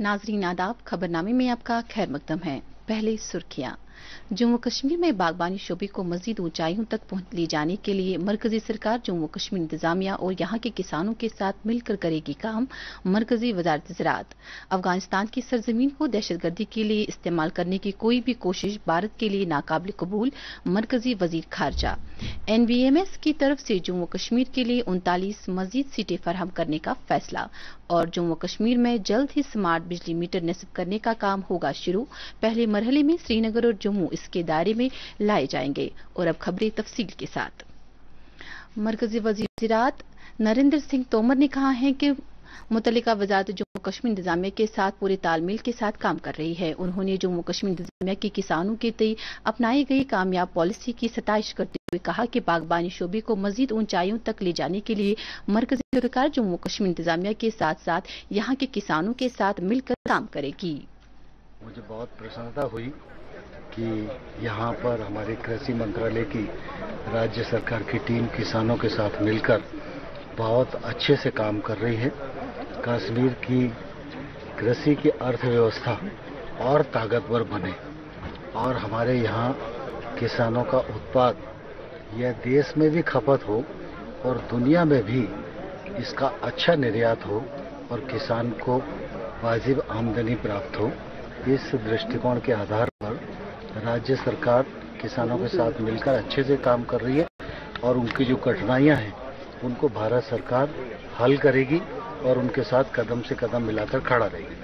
नाजरीन आदाब, खबरनामे में आपका खैर मकदम है। पहले सुर्खियां। जम्मू कश्मीर में बागबानी शोबे को मजीद ऊंचाइयों तक पहुंच ले जाने के लिए मरकजी सरकार जम्मू कश्मीर इंतजामिया और यहां के किसानों के साथ मिलकर करेगी काम। मरकजी वजारत ज़राअत। अफगानिस्तान की सरजमीन को दहशतगर्दी के लिए इस्तेमाल करने की कोई भी कोशिश भारत के लिए नाकाबिल कबूल। मरकजी वजीर खारजा। NVMS की तरफ से जम्मू कश्मीर के लिए 39 मजीद सीटें फराहम करने का फैसला। और जम्मू कश्मीर में जल्द ही स्मार्ट बिजली मीटर नस्ब करने का काम होगा शुरू। पहले मरहले में श्रीनगर और जम्मू इसके दायरे में लाए जाएंगे। और अब खबरें तफसील के साथ। मरकजी वजीर ज़राअत नरेंद्र सिंह तोमर ने कहा है कि मुतल्लिका वजारत जम्मू कश्मीर इंतजामिया के साथ पूरे तालमेल के साथ काम कर रही है। उन्होंने जम्मू कश्मीर इंतजामिया के किसानों के तय अपनाई गई कामयाब पॉलिसी की सताइश करते हुए कहा कि बागबानी शोबे को मजीद ऊंचाइयों तक ले जाने के लिए मरकजी सरकार जम्मू कश्मीर इंतजामिया के साथ साथ यहाँ के किसानों के साथ मिलकर काम करेगी। मुझे बहुत प्रसन्नता हुई कि यहाँ पर हमारे कृषि मंत्रालय की राज्य सरकार की टीम किसानों के साथ मिलकर बहुत अच्छे से काम कर रही है। कश्मीर की कृषि की अर्थव्यवस्था और ताकतवर बने और हमारे यहाँ किसानों का उत्पाद यह देश में भी खपत हो और दुनिया में भी इसका अच्छा निर्यात हो और किसान को वाजिब आमदनी प्राप्त हो। इस दृष्टिकोण के आधार पर राज्य सरकार किसानों के साथ मिलकर अच्छे से काम कर रही है और उनकी जो कठिनाइयां हैं उनको भारत सरकार हल करेगी और उनके साथ कदम से कदम मिलाकर खड़ा रहेगी।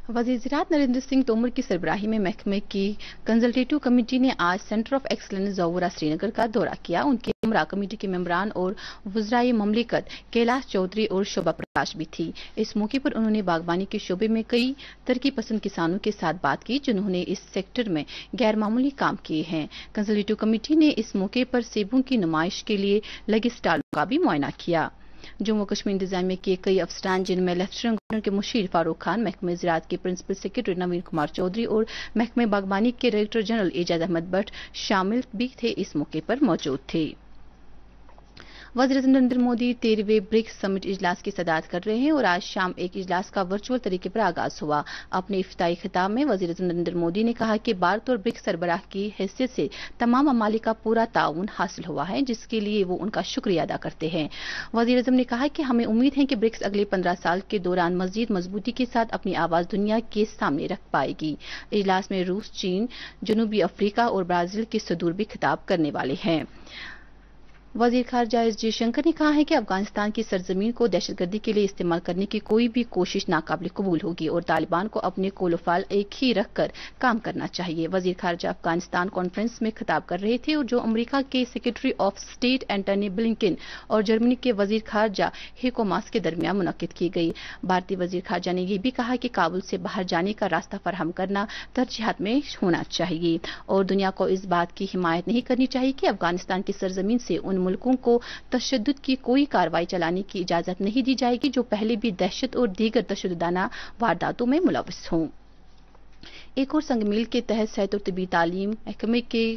वज़ीर ज़राअत नरेंद्र सिंह तोमर की सरबराही में महकमे की कंसल्टेटिव कमेटी ने आज सेंटर ऑफ एक्सलेंस ज़ौरा श्रीनगर का दौरा किया। उनके हमरा कमेटी के मेंबरान और वज़राए ममलिकत कैलाश चौधरी और शोभा प्रकाश भी थी। इस मौके पर उन्होंने बागबानी के शोबे में कई तरक्की पसंद किसानों के साथ बात की जिन्होंने इस सेक्टर में गैर मामूली काम किए हैं। कंसल्टेटिव कमेटी ने इस मौके पर सेबों की नुमाइश के लिए लगे स्टॉलों का भी मुआयना किया। जम्मू कश्मीर इंतजामिया के कई अफसरान जिनमें लेफ्टिनेंट गवर्नर के मुशीर फारूक खान, महकमे ज़राअत के प्रिंसिपल सेक्रेटरी नवीन कुमार चौधरी और महकमे बागबानी के डायरेक्टर जनरल एजाज अहमद भट्ट शामिल भी थे, इस मौके पर मौजूद थे। वज़ीर नरेंद्र मोदी 13वें ब्रिक्स समिट इजलास की सदारत कर रहे हैं और आज शाम एक इजलास का वर्चुअल तरीके पर आगाज हुआ। अपने इफ्ताही खिताब में वज़ीर नरेंद्र मोदी ने कहा कि भारत और ब्रिक्स सरबराह की हैसियत से तमाम ममालिक का पूरा ताउन हासिल हुआ है जिसके लिए वो उनका शुक्रिया अदा करते हैं। वज़ीर आज़म ने कहा कि हमें उम्मीद है कि ब्रिक्स अगले 15 साल के दौरान मजीद मजबूती के साथ अपनी आवाज दुनिया के सामने रख पाएगी। इजलास में रूस, चीन, जनूबी अफ्रीका और ब्राजील के सदूर भी खिताब करने वाले हैं। वजीर खारजा एस जयशंकर ने कहा है कि अफगानिस्तान की सरजमीन को दहशतगर्दी के लिए इस्तेमाल करने की कोई भी कोशिश नाकाबिल कबूल होगी और तालिबान को अपने कोलोफाल एक ही रखकर काम करना चाहिए। वजीर खारजा अफगानिस्तान कॉन्फ्रेंस में खिताब कर रहे थे और जो अमेरिका के secretary of state Antony Blinken और जर्मनी के वजीर खारजा हेको मास के दरमियान मुनक्किद की गई। भारतीय वजीर खारजा ने यह भी कहा कि काबुल से बाहर जाने का रास्ता फराहम करना तरजीहात में होना चाहिए और दुनिया को इस बात की हिमायत नहीं करनी चाहिए कि अफगानिस्तान की सरजमीन से उन मुल्कों को तशद्दुद की कोई कार्रवाई चलाने की इजाजत नहीं दी जाएगी जो पहले भी दहशत और दीगर तशद्दुदाना वारदातों में मुलव्वस हों। एक और संगमील के तहत सेहत और तबी तालीम महकमे के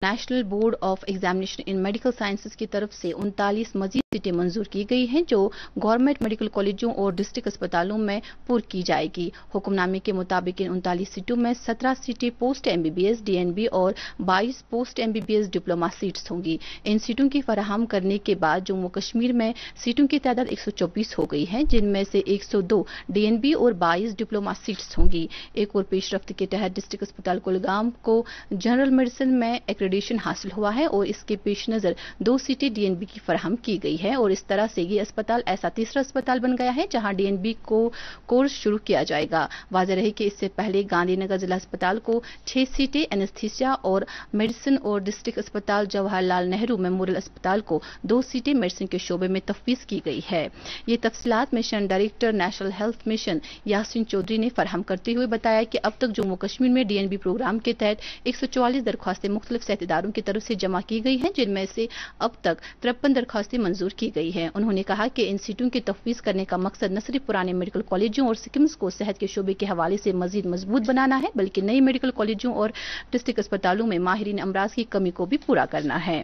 national board of examination in medical sciences की तरफ से 39 मजीद सीटें मंजूर की गई हैं जो गवर्नमेंट मेडिकल कॉलेजों और डिस्ट्रिक्ट अस्पतालों में पूरी की जाएगी। हुक्मनामे के मुताबिक इन 39 सीटों में 17 सीटें पोस्ट MBBS DNB और 22 पोस्ट MBBS डिप्लोमा सीट्स होंगी। इन सीटों की फराहम करने के बाद जम्मू कश्मीर में सीटों की तादाद 124 हो गई है जिनमें से 102 DNB और 22 डिप्लोमा सीट्स होंगी। एक और पेशरफ्त के तहत डिस्ट्रिक्ट अस्पताल कुलगाम को जनरल मेडिसिन में एक्रेडिटेशन हासिल हुआ है और इसके पेश नजर 2 सीटें DNB की फराहम की गई है और इस तरह से ये अस्पताल ऐसा तीसरा अस्पताल बन गया है जहां DNB को कोर्स शुरू किया जाएगा। वाज़ेह रहे कि इससे पहले गांधीनगर जिला अस्पताल को 6 सीटें एनेस्थीसिया और मेडिसिन और डिस्ट्रिक्ट अस्पताल जवाहरलाल नेहरू मेमोरियल अस्पताल को 2 सीटें मेडिसिन के शोबे में तफवीज की गई है। ये तफसीलात mission director national health mission Yasin Chaudhary ने फराहम करते हुए बताया कि अब तक जम्मू कश्मीर में DNB प्रोग्राम के तहत 144 दरख्वास्तें मुख्तलिफ सेहत इदारों की तरफ से जमा की गई हैं जिनमें से अब तक 53 दरख्वास्तें मंजूर की गई है। उन्होंने कहा कि इन सीटों की तफवीज करने का मकसद न सिर्फ पुराने मेडिकल कॉलेजों और स्किम्स को सेहत के शोबे के हवाले से मजीद मजबूत बनाना है बल्कि नई मेडिकल कॉलेजों और डिस्ट्रिक्ट अस्पतालों में माहिरीन अमराज की कमी को भी पूरा करना है।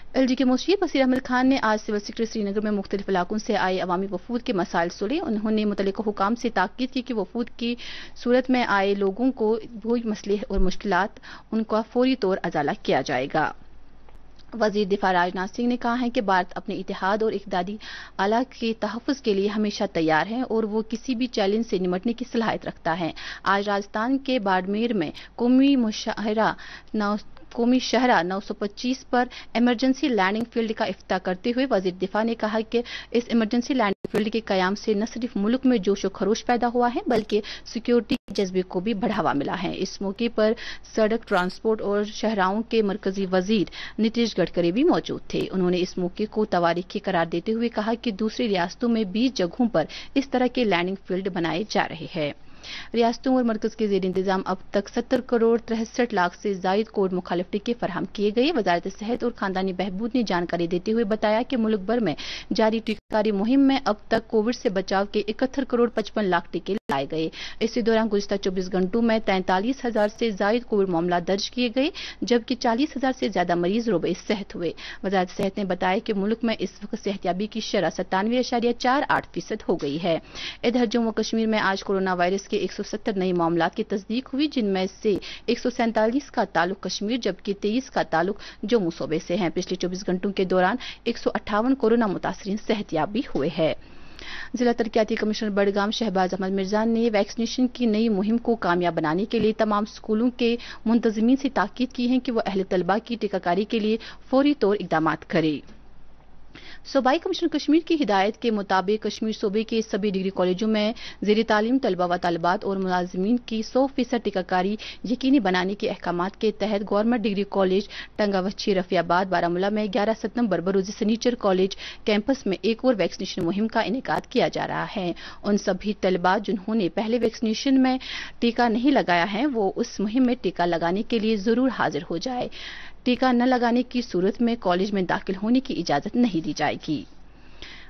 LG के मुशीर बसीर अहमद खान ने आज सिविल सेक्रेटरी श्रीनगर में मुख्तलिफ इलाकों से आए अवामी वफूद के मसाइल सुने। उन्होंने मुतल्लिका हुकाम से ताकीद की कि वफूद की सूरत में आए लोगों को वही मसले और मुश्किलात उनका फौरी तौर अजाला किया जाएगा। वजीर दिफा राजनाथ सिंह ने कहा है कि भारत अपने इतिहाद और इक़्तिदादी आला के तहफ़्फ़ुज़ के लिए हमेशा तैयार है और वो किसी भी चैलेंज से निपटने की सलाहियत रखता है। आज राजस्थान के बाड़मेर में कौमी शहरा 925 पर इमरजेंसी लैंडिंग फील्ड का इफ्तिताह करते हुए वजीर दिफा ने कहा कि इस इमरजेंसी लैंडिंग फील्ड के कयाम से न सिर्फ मुल्क में जोश व खरोश पैदा हुआ है बल्कि सिक्योरिटी के जज्बे को भी बढ़ावा मिला है। इस मौके पर सड़क ट्रांसपोर्ट और शहराओं के मरकजी वजीर नितिश गडकरी भी मौजूद थे। उन्होंने इस मौके को तवारीखी करार देते हुए कहा कि दूसरी रियासतों में 20 जगहों पर इस तरह के लैंडिंग फील्ड बनाए जा रहे हैं। रियासतों और मरकज के जेर इंतजाम अब तक 70 करोड़ 63 लाख से जायद कोविड मुखालिफ टीके फराहम किए गए। वजारत सेहत और खानदानी बहबूद ने जानकारी देते हुए बताया कि मुल्क भर में जारी टीकाकारी मुहिम में अब तक कोविड से बचाव के 71 करोड़ 55 लाख टीके लाए गए। इसी दौरान गुज़िश्ता 24 घंटों में 43,000 से जायद कोविड मामला दर्ज किए गए, जबकि 40,000 से ज्यादा मरीज रोबे सेहत हुए। वजारत सेहत ने बताया कि मुल्क में इस वक्त सेहतियाबी की शरह 97.48% हो गई है। इधर जम्मू कश्मीर में आज कोरोना वायरस के 170 नए मामलात की तस्दीक हुई, जिनमें से 147 का ताल्लुक कश्मीर जबकि 23 का ताल्लुक जम्मू सूबे से है। पिछले 24 घंटों के दौरान 158 कोरोना मुतासरीन सेहतियाब भी हुए हैं। जिला तरक्याती कमिश्नर बडगाम शहबाज अहमद मिर्जा ने वैक्सीनेशन की नई मुहिम को कामयाब बनाने के लिए तमाम स्कूलों के मुंतजिमीन से ताकीद की है कि वह अहले तलबा की टीकाकारी के लिए फौरी तौर इक़दामात करे। सूबाई कमिश्नर कश्मीर की हिदायत के मुताबिक कश्मीर सूबे के सभी डिग्री कॉलेजों में ज़ेर तालीम तलबा व तालिबात और मुलाजिमीन की 100% टीकाकारी यकीनी बनाने के अहकामात के तहत government degree college Tangawachi Rafiabad Baramulla में 11 सितंबर बरोज़ सनीचर कॉलेज कैंपस में एक और वैक्सीनेशन मुहिम का इनेकाद किया जा रहा है। उन सभी तलबा जिन्होंने पहले वैक्सीनेशन में टीका नहीं लगाया है वो उस मुहिम में टीका लगाने के लिए जरूर हाजिर हो जाए। टीका न लगाने की सूरत में कॉलेज में दाखिल होने की इजाजत नहीं दी जाएगी।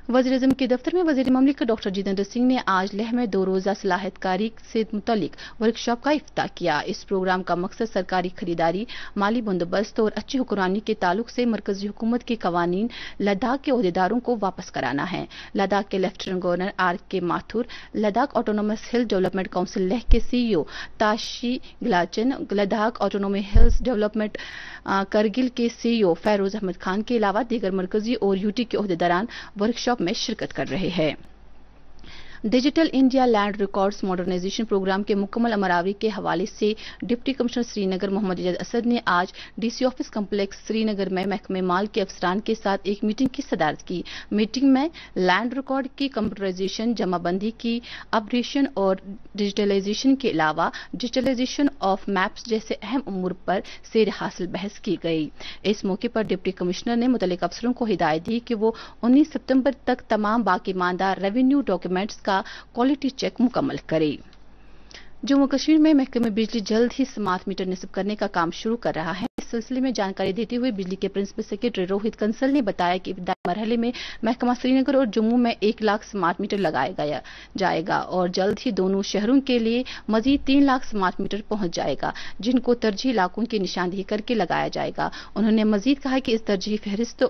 वज़ीर-ए-आज़म के दफ्तर में वज़ीर ममलिकत डॉक्टर जितेंद्र सिंह ने आज लेह में 2 रोज़ा सलाहियतकारी से मुतल्लिक वर्कशॉप का इफ्तिताह किया। इस प्रोग्राम का मकसद सरकारी खरीदारी, माली बंदोबस्त और अच्छी हुक्मरानी के ताल्लुक से मरकजी हुकूमत के कवानीन लद्दाख के ओहदेदारों को वापस कराना है। लद्दाख के lieutenant governor RK Mathur, Ladakh autonomous hill development council Leh के CEO Tashi Gilachan, Ladakh autonomous hills development Kargil के CEO फैरोज अहमद खान के अलावा दीगर मरकजी और UT के ओहदेदारान वर्कशॉप में शिरकत कर रहे हैं। Digital India land records modernization programme के मुकम्मल अमरावरी के हवाले से डिप्टी कमिश्नर श्रीनगर मोहम्मद इजाज असद ने आज DC ऑफिस कम्प्लेक्स श्रीनगर में महकमे माल के अफसरान के साथ एक मीटिंग की सदारत की। मीटिंग में लैंड रिकॉर्ड की कंप्यूटराइजेशन, जमाबंदी की अपग्रेडेशन और डिजिटलाइजेशन के अलावा डिजिटलाइजेशन ऑफ मैप्स जैसे अहम उमूर पर सेर हासिल बहस की गई। इस मौके पर डिप्टी कमिश्नर ने मुतल्लिक अफसरों को हिदायत दी कि वो 19 सितंबर तक तमाम बाकी मानदा रेवेन्यू डॉक्यूमेंट्स का क्वालिटी चेक मुकम्मल करे। जम्मू कश्मीर में महकमे बिजली जल्द ही स्मार्ट मीटर नस्ब करने का काम शुरू कर रहा है। इस सिलसिले में जानकारी देते हुए बिजली के प्रिंसिपल सेक्रेटरी रोहित कंसल ने बताया कि इब्तिदाई मरहले में महकमा श्रीनगर और जम्मू में 1 लाख स्मार्ट मीटर लगाया जाएगा और जल्द ही दोनों शहरों के लिए मजीद 3 लाख स्मार्ट मीटर पहुंच जाएगा, जिनको तरजीह इलाकों की निशानदेही करके लगाया जाएगा। उन्होंने मजीद कहा कि इस तरजीही फहरिस्त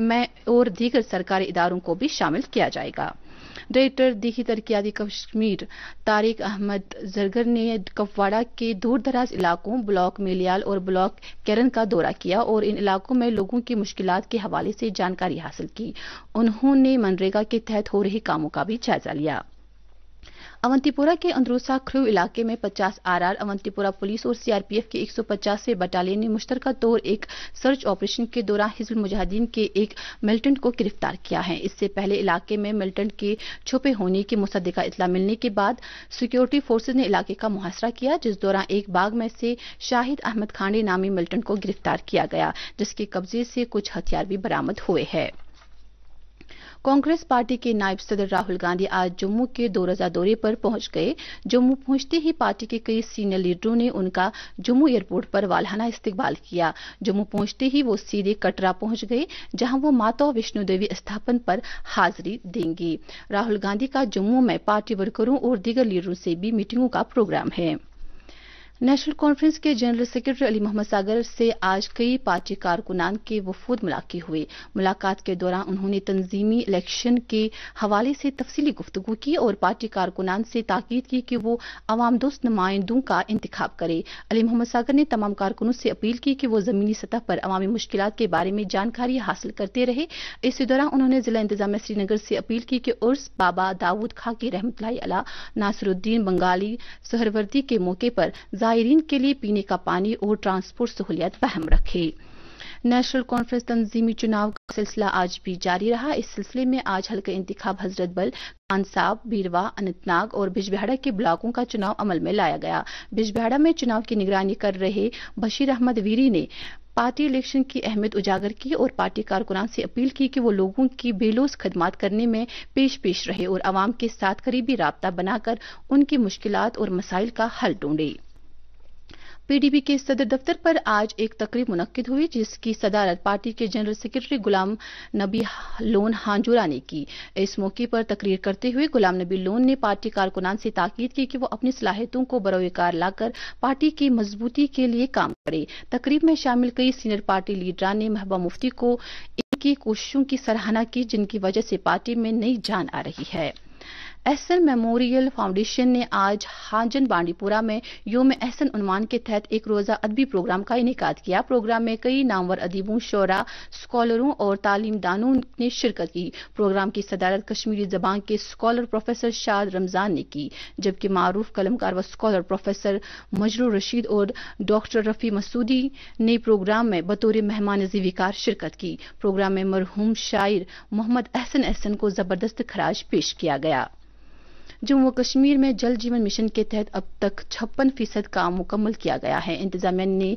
में और दीगर सरकारी इदारों को भी शामिल किया जाएगा। डायरेक्टर दीही तरक्याती कश्मीर तारिक अहमद जरगर ने कपवाड़ा के दूर दराज इलाकों ब्लॉक मेलियाल और ब्लॉक केरन का दौरा किया और इन इलाकों में लोगों की मुश्किलात के हवाले से जानकारी हासिल की। उन्होंने मनरेगा के तहत हो रहे कामों का भी जायजा लिया। अवंतीपुरा के अंदरूसा ख्रू इलाके में 50 RR अवंतीपुरा पुलिस और CRPF के 150वें बटालियन ने मुश्तरका तौर एक सर्च ऑपरेशन के दौरान हिजबुल मुजाहिदीन के एक मिलिटेंट को गिरफ्तार किया है। इससे पहले इलाके में मिलिटेंट के छुपे होने की मुसद्दिका इत्तला मिलने के बाद सिक्योरिटी फोर्सेज ने इलाके का मुहासरा किया, जिस दौरान एक बाग में से शाहिद अहमद खांडे नामी मिलिटेंट को गिरफ्तार किया गया, जिसके कब्जे से कुछ हथियार भी बरामद हुए हैं। कांग्रेस पार्टी के नायब सदर राहुल गांधी आज जम्मू के 2 रोज़ा दौरे पर पहुंच गए। जम्मू पहुंचते ही पार्टी के कई सीनियर लीडरों ने उनका जम्मू एयरपोर्ट पर वालहाना इस्तकबाल किया। जम्मू पहुंचते ही वो सीधे कटरा पहुंच गए, जहां वो माता वैष्णो देवी स्थापन पर हाजिरी देंगे। राहुल गांधी का जम्मू में पार्टी वर्करों और दीगर लीडरों से भी मीटिंगों का प्रोग्राम है। नेशनल कॉन्फ्रेंस के जनरल सेक्रेटरी अली मोहम्मद सागर से आज कई पार्टी कारकुनान के वफूद मुलाकात हुए। मुलाकात के दौरान उन्होंने तंजीमी इलेक्शन के हवाले से तफसीली गुफ्तगू की और पार्टी कारकुनान से ताकीद की कि वो अवाम दोस्त नुमाइंदों का इंतखाब करे। अली मोहम्मद सागर ने तमाम कारकुनों से अपील की कि वो जमीनी सतह पर अवामी मुश्किलात के बारे में जानकारी हासिल करते रहे। इसी दौरान उन्होंने जिला इंतजामिया श्रीनगर से अपील की कि उर्स बाबा दाऊद खाकी रहमतुल्लाहि अलैह नासिरुद्दीन बंगाली सहरवर्दी के मौके पर ज़ायरीन के लिए पीने का पानी और ट्रांसपोर्ट सहूलियत फराहम रखे। नेशनल कॉन्फ्रेंस तंजीमी चुनाव का सिलसिला आज भी जारी रहा। इस सिलसिले में आज हल्का इंतखाब हजरत बल, खानसाब, बीरवा, अनंतनाग और बिजबिहाड़ा के ब्लॉकों का चुनाव अमल में लाया गया। बिजबिहाड़ा में चुनाव की निगरानी कर रहे बशीर अहमद वीरी ने पार्टी इलेक्शन की अहमियत उजागर की और पार्टी कारकुनान से अपील की कि वो लोगों की बेलोस खदमात करने में पेश रहे और अवाम के साथ करीबी राब्ता बनाकर उनकी मुश्किलात और मसाइल का हल ढूंढे। पीडीपी के सदर दफ्तर पर आज एक तकरीब मुनक्किद हुई जिसकी सदारत पार्टी के general secretary Ghulam Nabi loan हांजुरा ने की। इस मौके पर तकरीर करते हुए गुलाम नबी लोन ने पार्टी कारकुनान से ताकीद की कि वो अपनी सलाहियतों को बरोकार लाकर पार्टी की मजबूती के लिए काम करे। तकरीब में शामिल कई सीनियर पार्टी लीडरान ने महबूबा मुफ्ती को इनकी कोशिशों की सराहना की जिनकी वजह से पार्टी में नई जान आ रही है। एहसन मेमोरियल फाउंडेशन ने आज हांजन बांडीपुरा में योम एहसन उन्वान के तहत एक रोजा अदबी प्रोग्राम का इनेकाद किया। प्रोग्राम में कई नामवर अदीबों, शोरा, स्कॉलरों और तालीमदानों ने शिरकत की। प्रोग्राम की सदारत कश्मीरी जबान के स्कॉलर प्रोफेसर शाद रमजान ने की, जबकि मारूफ कलमकार व स्कॉलर प्रोफेसर मजरूर रशीद और डॉक्टर रफी मसूदी ने प्रोग्राम में बतौर मेहमान ज़ीविकार शिरकत की। प्रोग्राम में मरहूम शायर मोहम्मद एहसन को जबरदस्त खराज पेश किया गया। जम्मू कश्मीर में जल जीवन मिशन के तहत अब तक 56% काम मुकम्मल किया गया है। इंतजामिया ने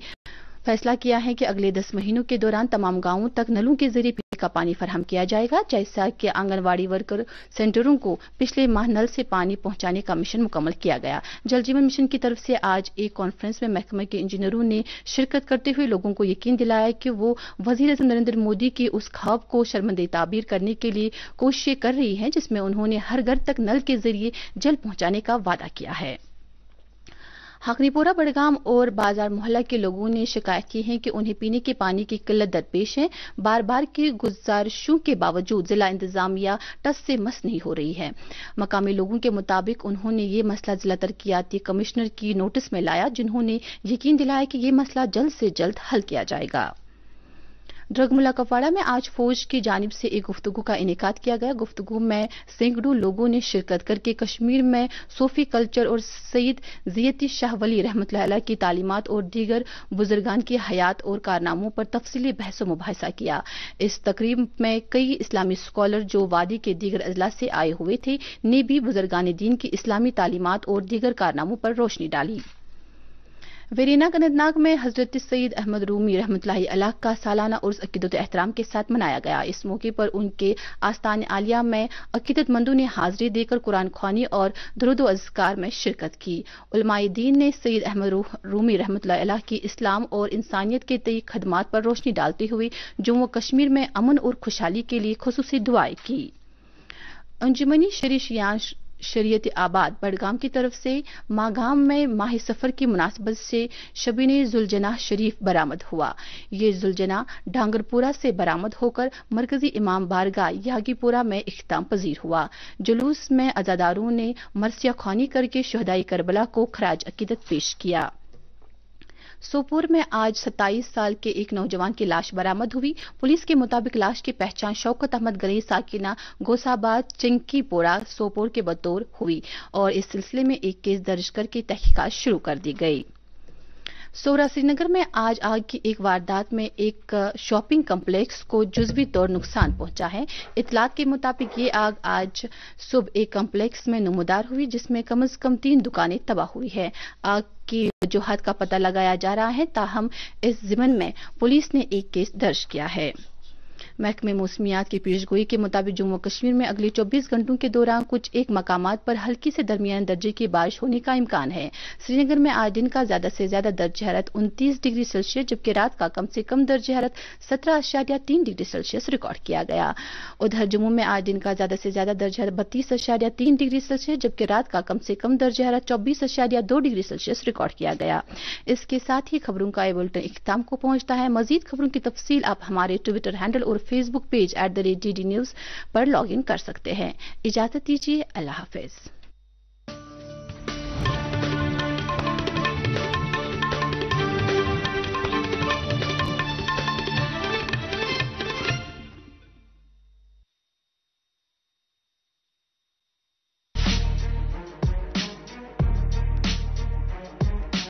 फैसला किया है कि अगले 10 महीनों के दौरान तमाम गांवों तक नलों के जरिए पीने का पानी फराहम किया जाएगा। जैसा कि आंगनवाड़ी वर्कर सेंटरों को पिछले माह नल से पानी पहुंचाने का मिशन मुकम्मल किया गया। जल जीवन मिशन की तरफ से आज एक कॉन्फ्रेंस में महकमे के इंजीनियरों ने शिरकत करते हुए लोगों को यकीन दिलाया कि वो वज़ीर-ए-आज़म नरेंद्र मोदी के उस ख्वाब को शर्मंदे ताबीर करने के लिए कोशिशें कर रही हैं जिसमें उन्होंने हर घर तक नल के जरिए जल पहुंचाने का वादा किया है। हकनीपुरा, बड़गाम और बाजार मोहल्ला के लोगों ने शिकायत की है कि उन्हें पीने के पानी की किल्लत दरपेश है। बार बार की गुजारिशों के बावजूद जिला इंतजामिया टस से मस नहीं हो रही है। मकामी लोगों के मुताबिक उन्होंने ये मसला जिला तरक्कियाती कमिश्नर की नोटिस में लाया, जिन्होंने यकीन दिलाया कि ये मसला जल्द से जल्द हल किया जाएगा। ड्रगमुला कुपवाड़ा में आज फौज की जानिब से एक गुफ्तगू का इनेकाद किया गया। गुफ्तगू में सैकड़ों लोगों ने शिरकत करके कश्मीर में सूफी कल्चर और सैयद ज़ियती शाह वली रहमतुल्लाह अलैह की तालीमात और दीगर बुजुर्गान की हयात और कारनामों पर तफसीली बहस व मुबाहिसा किया। इस तकरीब में कई इस्लामी स्कॉलर जो वादी के दीगर अजला से आए हुए थे ने भी बुजुर्गान दीन की इस्लामी तालीमात और दीगर कारनामों पर रोशनी डाली। वेरीना अनंतनाग में हजरत सईद अहमद रूमी रहमतुल्लाहि अलैह का सालाना उर्स अकीदत एहतराम के साथ मनाया गया। इस मौके पर उनके आस्तान आलिया में अकीदतमंदों ने हाजिरी देकर कुरान ख्वानी और दुरूद व अज़कार में शिरकत की। उलमाए दीन ने सईद अहमद रूमी रहमतुल्लाहि अलैह की इस्लाम और इंसानियत के तई खदमात पर रोशनी डालते हुए जम्मू कश्मीर में अमन और खुशहाली के लिए खुसूसी दुआएं की। अंजुमनी शरीशियान शरीयत आबाद बड़गाम की तरफ से मागाम में माह सफर की मुनासबत से शबीने जुलजना शरीफ बरामद हुआ। ये जुलजना डांगरपुरा से बरामद होकर मरकजी इमाम बारगाह यागीपुरा में इख्तिताम पजीर हुआ। जुलूस में अज़ादारों ने मरसिया ख्वानी करके शुहदाई करबला को खराज अकीदत पेश किया। सोपोर में आज 27 साल के एक नौजवान की लाश बरामद हुई। पुलिस के मुताबिक लाश की पहचान शौकत अहमद गनी साकिना गोसाबाद चिंकीपोरा सोपोर के बतौर हुई और इस सिलसिले में एक केस दर्ज करके तहकीकात शुरू कर दी गई। सोहरा श्रीनगर में आज आग की एक वारदात में एक शॉपिंग कम्प्लेक्स को जुज़वी तौर नुकसान पहुंचा है। इतलात के मुताबिक ये आग आज सुबह एक कम्प्लेक्स में नमूदार हुई जिसमें कम से कम 3 दुकानें तबाह हुई है। आग की वजूहात का पता लगाया जा रहा है, ताहम इस ज़िमन में पुलिस ने एक केस दर्ज किया है। محکمہ موسمیات کی پیشگوئی کے مطابق جموں کشمیر میں اگلے 24 گھنٹوں کے دوران کچھ ایک مقامات پر ہلکی سے درمیانے درجے کی بارش ہونے کا امکان ہے۔ سری نگر میں آج دن کا زیادہ سے زیادہ درجہ حرارت 29 ڈگری سیلسیس جبکہ رات کا کم سے کم درجہ حرارت 17.3 ڈگری سیلسیس ریکارڈ کیا گیا۔ ادھر جموں میں آج دن کا زیادہ سے زیادہ درجہ حرارت 32.3 ڈگری سیلسیس جبکہ رات کا کم سے کم درجہ حرارت 24.2 ڈگری سیلسیس ریکارڈ کیا گیا۔ اس کے ساتھ ہی خبروں کا یہ بلٹن اختتام کو پہنچتا ہے۔ مزید خبروں کی تفصیل آپ ہمارے ٹویٹر ہینڈل اور Facebook page @DD News پر لاگ ان کر سکتے ہیں۔ اجازت دیجیے، اللہ حافظ۔